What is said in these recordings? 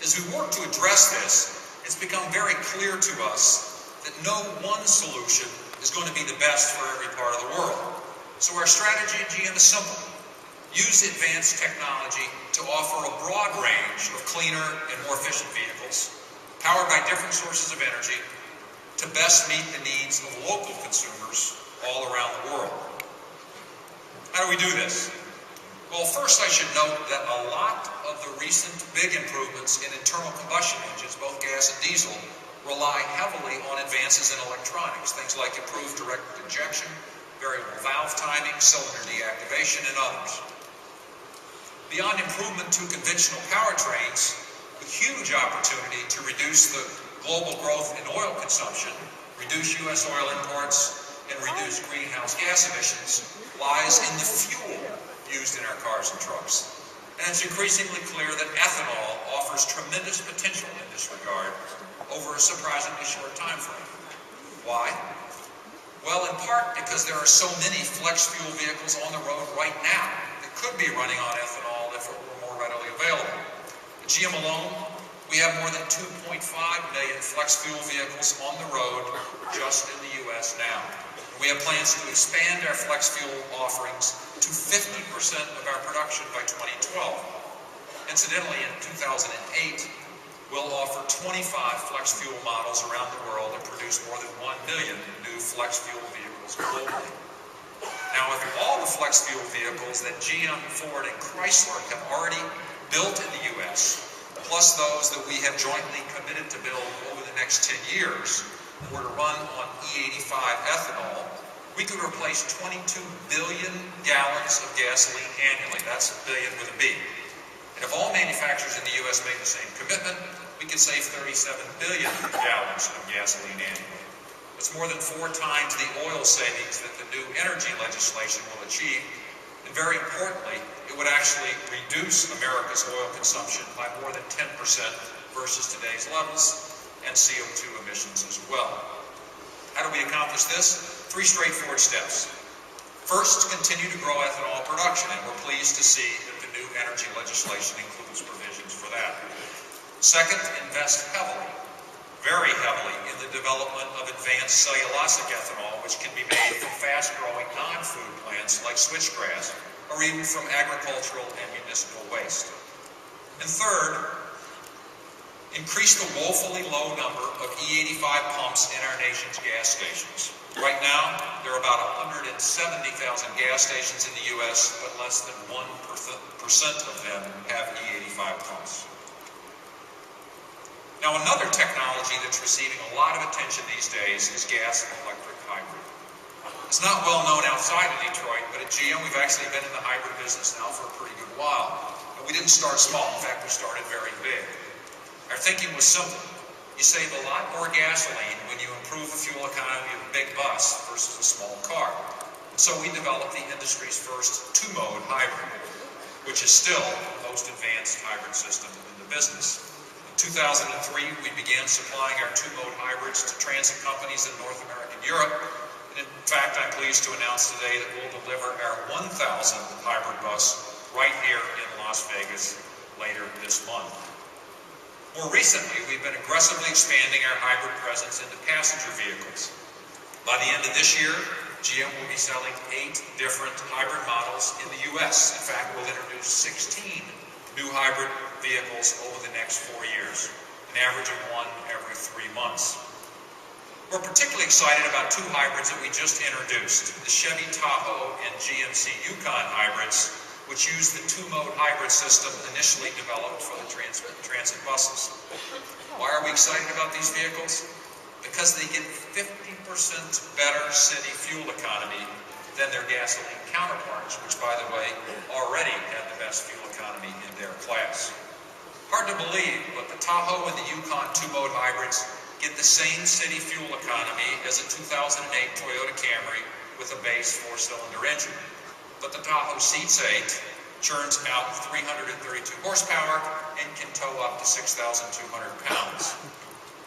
As we work to address this, it's become very clear to us that no one solution is going to be the best for every part of the world. So our strategy at GM is simple. Use advanced technology to offer a broad range of cleaner and more efficient vehicles, powered by different sources of energy, to best meet the needs of local consumers all around the world. How do we do this? Well, first I should note that a lot of the recent big improvements in internal combustion engines, both gas and diesel, rely heavily on advances in electronics, things like improved directed injection, variable valve timing, cylinder deactivation, and others. Beyond improvement to conventional powertrains, the huge opportunity to reduce the global growth in oil consumption, reduce U.S. oil imports, and reduce greenhouse gas emissions lies in the fuel used in our cars and trucks. And it's increasingly clear that ethanol offers tremendous potential in this regard over a surprisingly short time frame. Why? Well, in part because there are so many flex fuel vehicles on the road right now that could be running on ethanol if it were more readily available. At GM alone, we have more than 2.5 million flex fuel vehicles on the road just in the U.S. now. We have plans to expand our flex fuel offerings to 50% of our production by 2012. Incidentally, in 2008, we'll offer 25 flex fuel models around the world and produce more than 1 million new flex fuel vehicles globally. Now, with all the flex fuel vehicles that GM, Ford, and Chrysler have already built in the U.S., plus those that we have jointly committed to build over the next 10 years, were to run on E85 ethanol, we could replace 22 billion gallons of gasoline annually. That's billion with a B. And if all manufacturers in the U.S. made the same commitment, we could save 37 billion gallons of gasoline annually. It's more than 4 times the oil savings that the new energy legislation will achieve. And very importantly, it would actually reduce America's oil consumption by more than 10% versus today's levels, and CO2 emissions as well. How do we accomplish this? 3 straightforward steps. First, continue to grow ethanol production, and we're pleased to see that the new energy legislation includes provisions for that. Second, invest heavily, very heavily, in the development of advanced cellulosic ethanol, which can be made from fast-growing non-food plants like switchgrass, or even from agricultural and municipal waste. And third, increase the woefully low number of E85 pumps in our nation's gas stations. Right now, there are about 170,000 gas stations in the U.S., but less than 1% of them have E85 pumps. Now, another technology that's receiving a lot of attention these days is gas-electric hybrid. It's not well known outside of Detroit, but at GM we've actually been in the hybrid business now for a pretty good while. And we didn't start small. In fact, we started very big. Our thinking was simple. You save a lot more gasoline when you improve the fuel economy of a big bus versus a small car. And so we developed the industry's first 2-mode hybrid, which is still the most advanced hybrid system in the business. In 2003, we began supplying our 2-mode hybrids to transit companies in North America and Europe. And in fact, I'm pleased to announce today that we'll deliver our 1,000th hybrid bus right here in Las Vegas later this month. More recently, we've been aggressively expanding our hybrid presence into passenger vehicles. By the end of this year, GM will be selling 8 different hybrid models in the U.S. In fact, we'll introduce 16 new hybrid vehicles over the next 4 years, an average of 1 every 3 months. We're particularly excited about 2 hybrids that we just introduced, the Chevy Tahoe and GMC Yukon hybrids, which use the 2-mode hybrid system initially developed for the transit buses. Why are we excited about these vehicles? Because they get 50% better city fuel economy than their gasoline counterparts, which, by the way, already had the best fuel economy in their class. Hard to believe, but the Tahoe and the Yukon 2-mode hybrids get the same city fuel economy as a 2008 Toyota Camry with a base 4-cylinder engine. But the Tahoe seats 8, churns out 332 horsepower, and can tow up to 6,200 pounds.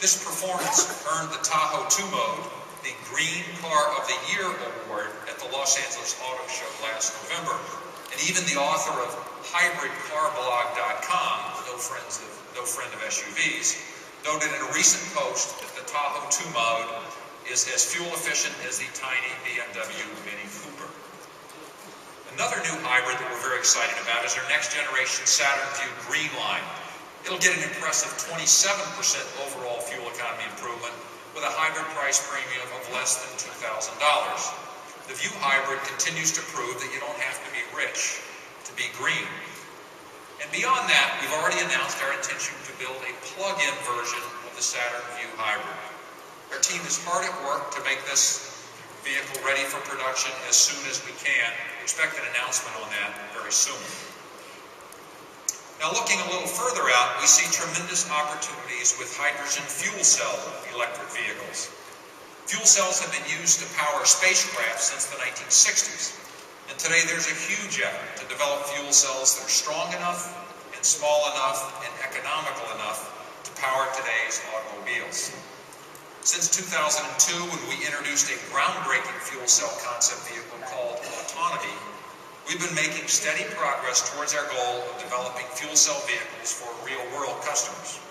This performance earned the Tahoe 2-mode the Green Car of the Year award at the Los Angeles Auto Show last November. And even the author of HybridCarblog.com, Bill no friend of SUVs, noted in a recent post that the Tahoe 2 mode is as fuel efficient as the tiny BMW Mini Cooper. Another new hybrid that we're very excited about is our next generation Saturn Vue Green Line. It'll get an impressive 27% overall fuel economy improvement with a hybrid price premium of less than $2,000. The Vue Hybrid continues to prove that you don't have to be rich to be green. And beyond that, we've already announced our intention to build a plug-in version of the Saturn Vue Hybrid. Our team is hard at work to make this vehicle ready for production as soon as we can. We expect an announcement on that very soon. Now, looking a little further out, we see tremendous opportunities with hydrogen fuel cell electric vehicles. Fuel cells have been used to power spacecraft since the 1960s, and today there's a huge effort to develop fuel cells that are strong enough and small enough and economical enough to power today's automobiles. Since 2002, when we introduced a groundbreaking fuel cell concept vehicle called Autonomy, we've been making steady progress towards our goal of developing fuel cell vehicles for real-world customers.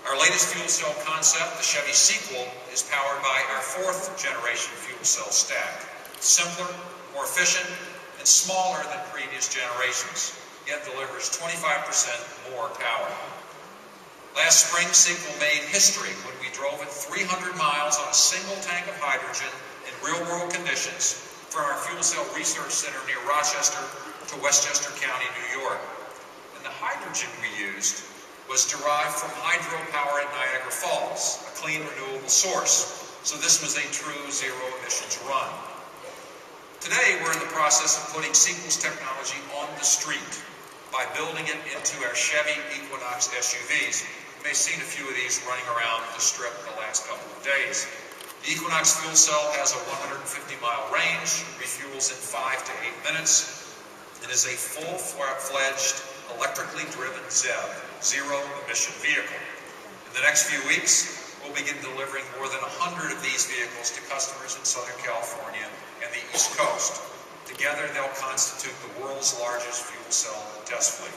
Our latest fuel cell concept, the Chevy Sequel, is powered by our 4th generation fuel cell stack. Simpler, more efficient, and smaller than previous generations, yet delivers 25% more power. Last spring, Sequel made history when we drove it 300 miles on a single tank of hydrogen in real-world conditions from our fuel cell research center near Rochester to Westchester County, New York. And the hydrogen we used was derived from hydropower at Niagara Falls, a clean, renewable source. So this was a true zero-emissions run. Today, we're in the process of putting Sequel's technology on the street by building it into our Chevy Equinox SUVs. You may have seen a few of these running around the strip the last couple of days. The Equinox fuel cell has a 150-mile range, refuels in 5 to 8 minutes, and is a full-fledged, electrically driven ZEV, zero-emission vehicle. In the next few weeks, we'll begin delivering more than 100 of these vehicles to customers in Southern California and the East Coast. Together, they'll constitute the world's largest fuel cell test fleet.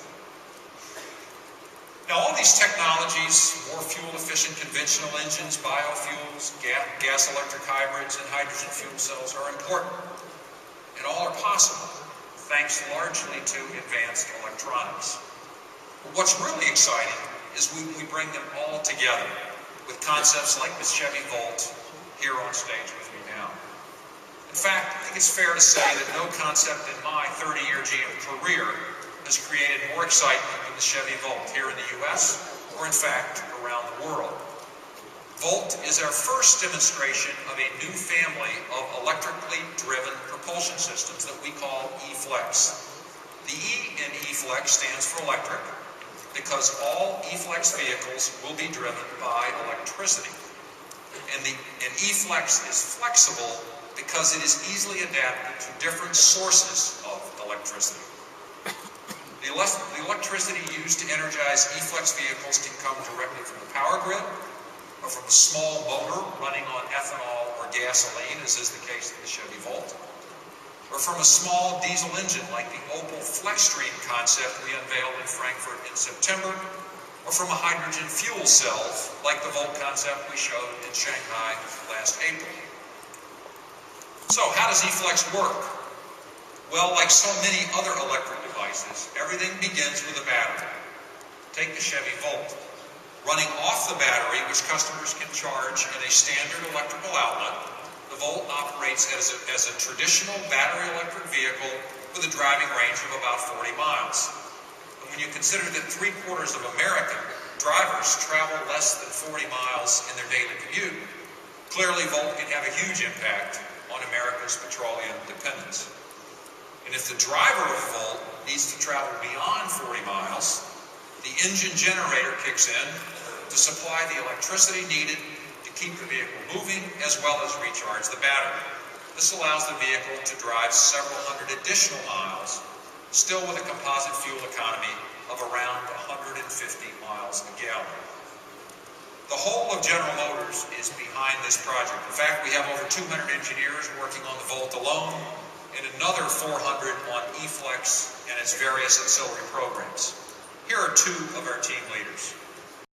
Now, all these technologies, more fuel-efficient conventional engines, biofuels, gas-electric hybrids, and hydrogen fuel cells are important. And all are possible, thanks largely to advanced electronics. But what's really exciting is when we bring them all together with concepts like the Chevy Volt here on stage with me now. In fact, I think it's fair to say that no concept in my 30-year GM career has created more excitement than the Chevy Volt here in the US, or in fact, around the world. Volt is our first demonstration of a new family of electrically driven propulsion systems that we call E-Flex. The E in E-Flex stands for electric, because all E-Flex vehicles will be driven by electricity. And E-Flex is flexible because it is easily adapted to different sources of electricity. The electricity used to energize E-Flex vehicles can come directly from the power grid, or from a small motor running on ethanol or gasoline, as is the case in the Chevy Volt, or from a small diesel engine like the Opel FlexStream concept we unveiled in Frankfurt in September, or from a hydrogen fuel cell like the Volt concept we showed in Shanghai last April. So, how does E-Flex work? Well, like so many other electric devices, everything begins with a battery. Take the Chevy Volt. Running off the battery, which customers can charge in a standard electrical outlet, the Volt operates as a traditional battery electric vehicle with a driving range of about 40 miles. And when you consider that 3/4 of American drivers travel less than 40 miles in their daily commute, clearly Volt can have a huge impact on America's petroleum dependence. And if the driver of Volt needs to travel beyond 40 miles, the engine generator kicks in to supply the electricity needed to keep the vehicle moving as well as recharge the battery. This allows the vehicle to drive several hundred additional miles, still with a composite fuel economy of around 150 miles a gallon. The whole of General Motors is behind this project. In fact, we have over 200 engineers working on the Volt alone, and another 400 on E-Flex and its various ancillary programs. Here are two of our team leaders.